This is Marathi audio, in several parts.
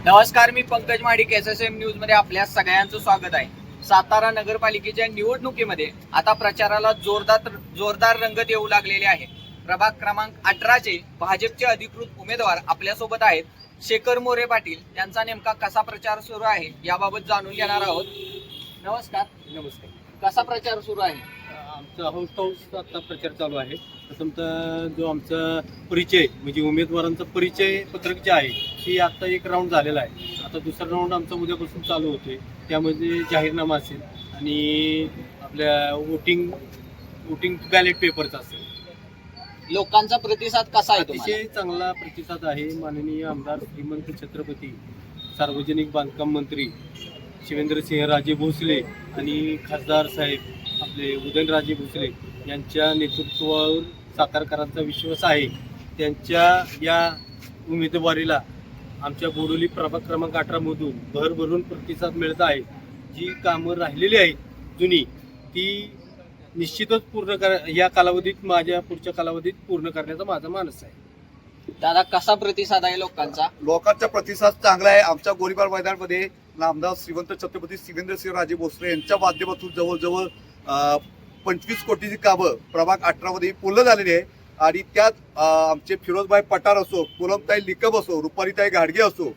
नमस्कार, मी पंकज महाडिक, SSM न्यूज मध्ये आपल्या सगळ्यांचं स्वागत आहे. सातारा नगरपालिकेच्या निवडणुकीमध्ये आता प्रचाराला जोरदार रंगत येऊ लागलेले आहे. प्रभाग क्रमांक 18 चे भाजपचे अधिकृत उमेदवार आपल्यासोबत आहेत. शेखर मोरे पाटील यांचा नेमका कसा प्रचार सुरू आहे याबाबत जाणून घेणार आहोत. नमस्कार. कसा प्रचार सुरू आहे? आमचा हाऊस आता प्रचार चालू आहे. प्रथमतः जो आमचा परिचय म्हणजे उमेदवारांचा परिचय पत्रक जे आहे ती आता एक राऊंड झालेला आहे. आता दुसरा राऊंड आमचा उद्यापासून चालू होतोय. त्यामध्ये जाहीरनामा असेल आणि आपल्या वोटिंग बॅलेट पेपरचा असेल. लोकांचा प्रतिसाद कसा आहे? अतिशय चांगला प्रतिसाद आहे. माननीय आमदार श्रीमंत छत्रपती सार्वजनिक बांधकाम मंत्री शिवेंद्रसिंहराजे भोसले आणि खासदार साहेब आपले उदयनराजे भोसले यांच्या नेतृत्वावर सातारकरांचा विश्वास आहे. त्यांच्या या उमेदवारीला आमच्या बोडोली प्रभाग क्रमांक 18 मधून भरभरून प्रतिसाद मिळत आहे. जी कामं राहिलेली आहेत जुनी ती निश्चितच या कालावधीत माझ्या पुढच्या कालावधीत पूर्ण करण्याचा माझा मानस आहे. दादा, कसा प्रतिसाद आहे लोकांचा? लोकांचा प्रतिसाद चांगला आहे. आमच्या गोळीबार मैदानामध्ये नामदार श्रीमंत छत्रपती शिवेंद्रसिंहराजे भोसले यांच्या माध्यमातून जवळजवळ 25 कोटीची कामं प्रभाग 18 मध्ये पूर्ण झालेली आहे. आणि त्यात आमचे फिरोजभाई पठार असो, पूनमताई लिकम असो, रुपालीताई घाडगे असो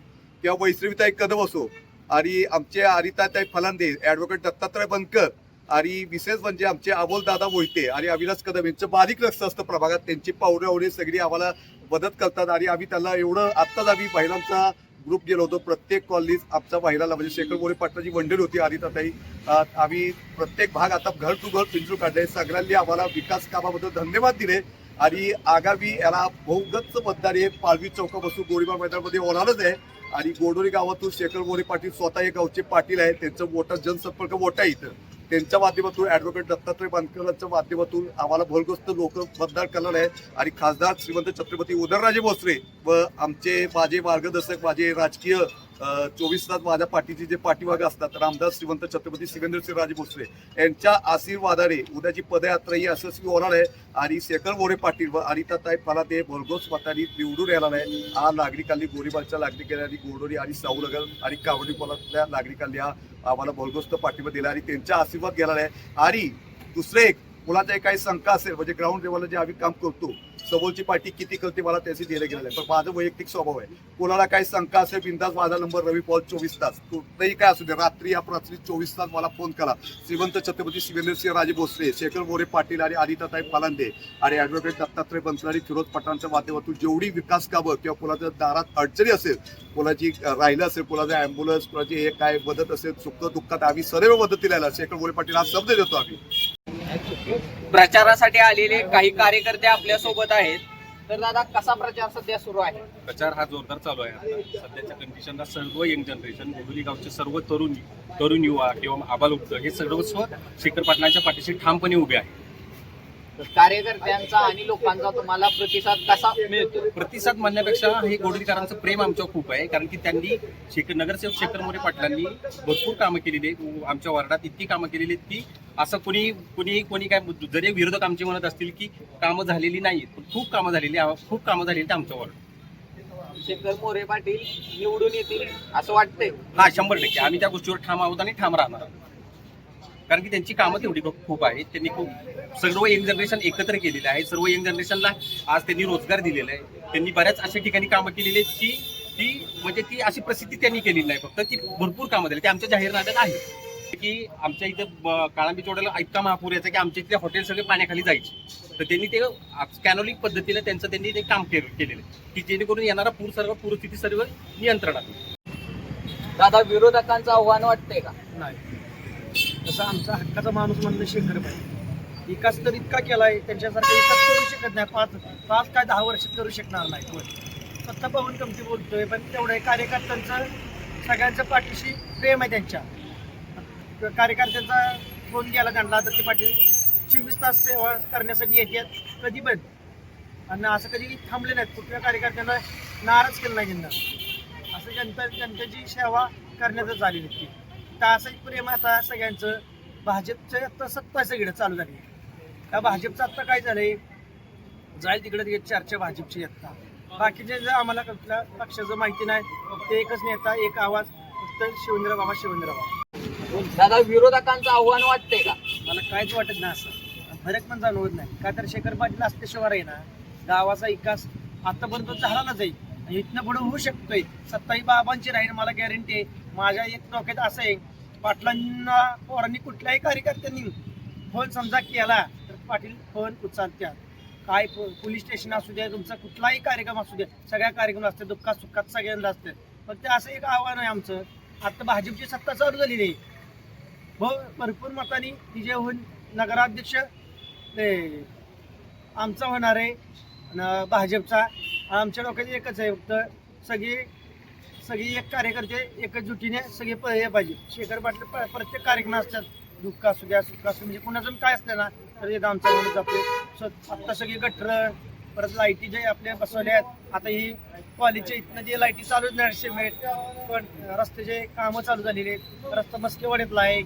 किंवा वैष्णवीताई कदम असो आणि आमचे अरिताताई फलांदे, ॲडव्होकेट दत्तात्रय बनकर आणि विशेष म्हणजे आमचे अमोलदादा मोहिते आणि अविनाश कदम यांचं बारीक लक्ष असतं प्रभागात. त्यांची पावरे सगळी आम्हाला मदत करतात आणि आम्ही त्यांना एवढं आत्ताच आम्ही महिलांचा ग्रुप गेलो होतो. प्रत्येक कॉलनीत आमचा महिलाला म्हणजे शेखर मोरे पाटलाची मंडळी होती अनिताताई. आम्ही प्रत्येक भाग आता घर टू घर पिंजू काढले. सगळ्यांनी आम्हाला विकास कामाबद्दल धन्यवाद दिले आणि आगामी याला बहुगच्च मतदार हे पालवी चौकापासून गोळीबार मैदानामध्ये होणारच आहे. आणि गोडोली गावातून शेखर मोरे पाटील स्वतः एक गावचे पाटील आहेत. त्यांचं मोठा जनसंपर्क मोठा आहे इथं. त्यांच्या माध्यमातून ॲडव्होकेट दत्तात्रय बनकरांच्या माध्यमातून आम्हाला भरगोस्त लोक मतदार करणार आहेत. आणि खासदार श्रीमंत छत्रपती उदयनराजे भोसले व माझे मार्गदर्शक, माझे राजकीय 24 तास माझ्या पाठीचे जे पाठीमागे असतात रामदास श्रीमंत छत्रपती शिवेंद्रसिंहराजे भोसले यांच्या आशीर्वादाने उद्याची पदयात्रा ही यशस्वी होणार आहे. आणि शेखर मोरे पाटील व अनिताताई फलांदे भरघोस मतांनी निवडून येणार आहे. हा नागरिकांनी गोळीबारच्या नागरिकांनी गोडोली आणि साऊनगर आणि कावडी पोलातल्या नागरिकांनी हा आम्हाला भरघोस्त पाठिंबा दिला आणि त्यांचा आशीर्वाद घेणार आहे. आणि दुसरे एक मुलाचा काही शंका असेल म्हणजे ग्राउंड लेवलला जे आम्ही काम करतो समोरची पार्टी किती करते मला त्याची दिलं गेलेलं आहे. पण माझं वैयक्तिक स्वभाव आहे, कोणाला काही शंका असेल बिंदास माझा नंबर रवी पॉल 24 तास कुठलंही काय असू दे रात्री 24 तास मला फोन करा. श्रीमंत छत्रपती शिवेंद्रसिंहराजे भोसले, शेखर मोरे पाटील आणि अनिताताई फलांदे आणि ॲडव्होकेट दत्तात्रय बनकर आणि फिरोज पठाणच्या माध्यमातून जेवढी विकास कामं किंवा कोणाच्या दारात अडचणी असेल, कोणाची राहिलं असेल, कोणाचा ॲम्ब्युलन्स, कोणाची हे काय मदत असेल, सुख दुःखात आम्ही सर्व मदतीला यायला शेखर मोरे पाटील हा शब्द देतो. आम्ही प्रचारासाठी आलेले काही कार्यकर्ते आपल्या सोबत आहेत. तर दादा, कसा प्रचार सध्या सुरू आहे? प्रचार हा जोरदार चालू आहे. आता सध्याच्या कंडिशनला सर्व यंग जनरेशन गोडोली गावचे सर्व तरुण युवा किंवा आबालवृद्ध हे सर्वस्व शेखर पाटलांच्या पाठीशी ठामपणे उभे आहे. तर कार्यकर्त्यांचा आणि लोकांचा तुम्हाला प्रतिसाद कसा मिळतो? प्रतिसाद म्हणण्यापेक्षा हे गोडोलीकरांचं प्रेम आमच्यावर खूप आहे. कारण की त्यांनी नगरसेवक शेखर मोरे पाटलांनी भरपूर कामं केलेली आहेत. आमच्या वार्डात इतकी कामं केलेली आहेत की असं कोणी काय जरी विरोधक आमचे म्हणत असतील की कामं झालेली नाहीत, पण खूप कामं झालेली आहेत आमच्या वार्डात. शेखर मोरे पाटील निवडून येतील असं वाटतंय? हा, 100% आम्ही त्या गोष्टीवर ठाम आहोत आणि ठाम राहणार आहोत. कारण की त्यांची कामं तेवढी खूप आहेत. त्यांनी खूप सर्व यंग जनरेशन एकत्र केलेलं आहे. सर्व यंग जनरेशनला आज त्यांनी रोजगार दिलेला आहे. त्यांनी बऱ्याच अशा ठिकाणी कामं केलेली आहेत की ती अशी प्रसिद्धी त्यांनी केलेली नाही, फक्त ती भरपूर कामं झाली. ते आमच्या जाहीरनाम्यात आहे की आमच्या इथं काळांबी चोड्याला इतका महापूर यायचा की आमच्या इथले हॉटेल सगळे पाण्याखाली जायचे. तर त्यांनी ते कॅनोलिक पद्धतीने त्यांनी ते काम केलेलं की जेणेकरून येणारा पूरस्थिती सर्व नियंत्रणात. दादा, विरोधकांचं आव्हान वाटतंय का? नाही, तसं आमचा हक्काचा माणूस म्हणलं शेखर पाहिजे. विकास तर इतका केलाय, त्यांच्यासारखा विकास करू शकत नाही. पाच काय 10 वर्षात करू शकणार नाही कोण. स्वतः पाहून कमती बोलतोय, पण तेवढं कार्यकर्त्यांचं सगळ्यांच्या पाठीशी प्रेम आहे. त्यांच्या कार्यकर्त्यांचा फोन गेला त्यांना तर ते पाटील 24 तास सेवा करण्यासाठी येतात कधी पण. आणि असं कधी थांबले नाहीत. कुठल्या कार्यकर्त्यांना नाराज केलं नाही त्यांना. असं जनतेची सेवा करण्याचं झाली नक्की. तर असं प्रेम आता सगळ्यांचं. भाजपचं आता सत्ता सगळीकडे चालू झाली. त्या भाजपचं आता काय झालंय, जाईल तिकडे चर्चा भाजपची आता बाकीचे जर आम्हाला कुठल्या पक्षाचं माहिती नाही, फक्त एकच नेता, एक आवाज, फक्त शिवेंद्रबाबा शिवेंद्रबाबा. दादा विरोधकांचं आव्हान वाटतंय का? मला काहीच वाटत नाही असं, फरक पण जाणवत नाही. का तर शेखर पाटील असल्याशिवाय आहे ना गावाचा विकास आतापर्यंत झाला ना जाईल आणि इथनं पुढे होऊ शकतोय. सत्ताही बाबांची राहील, मला गॅरंटी आहे. माझ्या एक डोक्यात असं आहे, पाटलांना पोरांनी कुठल्याही कार्यकर्त्यांनी फोन समजा केला तर पाटील फोन उचलत्या. काय पोलीस स्टेशन असू द्या, तुमचा कुठलाही कार्यक्रम असू द्या, सगळ्या कार्यक्रम असतात, दुःखात सुखात सगळ्यांना असतात. फक्त असं एक आव्हान आहे आमचं, आता भाजपची सत्ता चालू झालेली आहे, भरपूर मतांनी विजय होऊन नगराध्यक्ष आमचा होणार आहे भाजपचा. आमच्या डोक्यात एकच आहे, फक्त सगळी एक कार्यकर्ते एकजुटीने सगळे हे पाहिजे. शेखर पाटील प्रत्येक कार्यक्रम असतात, दुःख असू द्या सुख असू, म्हणजे कुणाचं काय असतं ना तर येतं आमच्या म्हणून जातो. आत्ता सगळी गटर, परत लाईटी जे आपल्या बसवल्या आहेत, आता ही कॉलेजच्या इथनं जे लाईटी चालू आहेत सिमेंट, पण रस्त्याचे कामं चालू झालेली आहेत. रस्ता मस्केवाड्यातला आहे,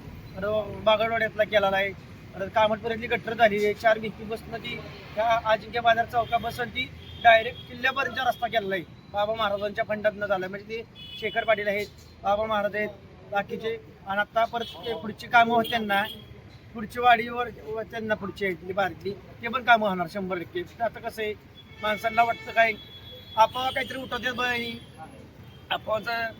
बागडवाड्यातला केलेला आहे, परत कामतपर्यंतली गटर झालेली आहे. 4 भिंती बसणं ती ह्या अजिंक्य बाजार चौका बसून ती डायरेक्ट किल्ल्यापर्यंतचा रस्ता केलेला आहे, बाबा महाराजांच्या फंडातनं झालं. म्हणजे ते शेखर पाटील आहेत, बाबा महाराज आहेत, बाकीचे. आणि आता परत पुढची कामं होत त्यांना, पुढची वाडीवर त्यांना पुढची आहेत बारीतली, ते पण कामं होणार 100%. आता कसं आहे, माणसांना वाटतं काय आपोआप काहीतरी उठवते बळी, आपोआपचा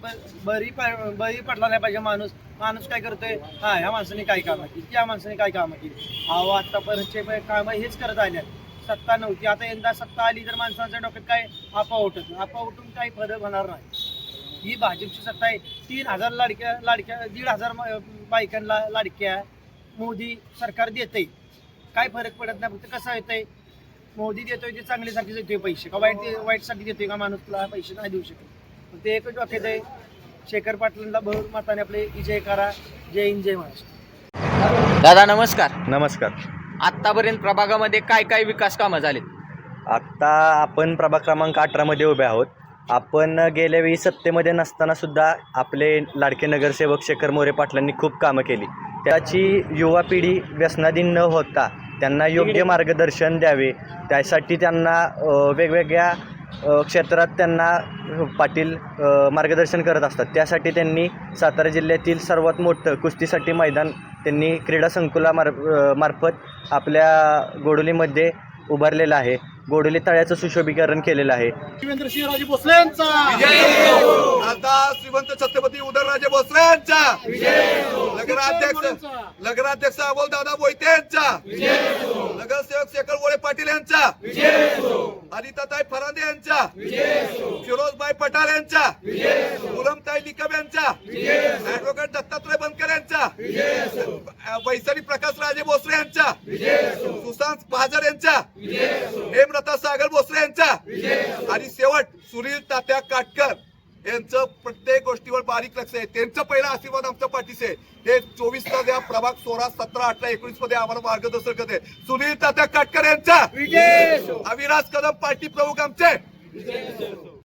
बरी पडला नाही पाहिजे. माणूस काय करतोय, हा ह्या माणसाने काय कामं केली, त्या माणसाने काय कामं केली. अहो आतापर्यंतचे कामं हेच करत आल्या. सत्ता नव्हती, आता यंदा सत्ता आली तर माणसांच्या डोक्यात काय आपा उठून काही फरक होणार नाही. ही भाजपची सत्ता आहे. 3,000 लाडक्या 1,500 बायकांना लाडक्या मोदी सरकार देतंय, काय फरक पडत नाही. फक्त कसं येतंय, मोदी देतोय ते चांगल्यासाठी देतोय पैसे, का वाईटसाठी देतोय का माणूसला पैसे नाही देऊ शकत. ते एकच डोक्यात आहे, शेखर पाटलांना बहु मताने आपले विजय करा. जय हिंद, जय महाराष्ट्र. दादा नमस्कार. नमस्कार. आतापर्यंत प्रभागामध्ये काय काय विकास कामं झालीत? आत्ता आपण प्रभाग क्रमांक 18 मध्ये उभे आहोत. आपण गेल्या वेळी सत्तेमध्ये नसताना सुद्धा आपले लाडके नगरसेवक शेखर मोरे पाटलांनी खूप कामं केली. त्याची युवा पिढी व्यसनाधीन न होता त्यांना योग्य मार्गदर्शन द्यावे, त्यासाठी त्यांना वेगवेगळ्या क्षेत्रात त्यांना पाटील मार्गदर्शन करत असतात. त्यासाठी त्यांनी सातारा जिल्ह्यातील सर्वात मोठं कुस्तीसाठी मैदान त्यांनी क्रीडा संकुलामार्फत आपल्या गोडोलीमध्ये उभारलेलं आहे. गोडोली तळ्याचं सुशोभीकरण केलेलं आहे. शिवेंद्रसिंहराजे भोसले यांचा खासदार श्रीमंत छत्रपती उदयनराजे भोसले यांचा, नगराध्यक्ष अमोलदादा मोहिते यांचा, नगरसेवक शेखर मोरे पाटील यांचा, अनिताताई फरांदे यांचा, फिरोजबाई पठार यांचा, पूनमताई निकम यांचा, ऍडव्होकेट दत्तात्रय बनकर यांचा, वैशाली प्रकाश राजे भोसले यांचा, सुशांत महाजन यांचा, हेमलता सागर भोसले यांचा, आणि शेवट सुनील तात्या काटकर यांचं प्रत्येक गोष्टीवर बारीक लक्ष आहे. त्यांचं पहिला आशीर्वाद आमच्या पाठीशी आहे. हे 24 तास या प्रभाग 16, 17, 18, 19 मध्ये आम्हाला मार्गदर्शन करते. सुनील तात्या काटकर यांचा, अविनाश कदम पार्टी प्रमुख आमचे.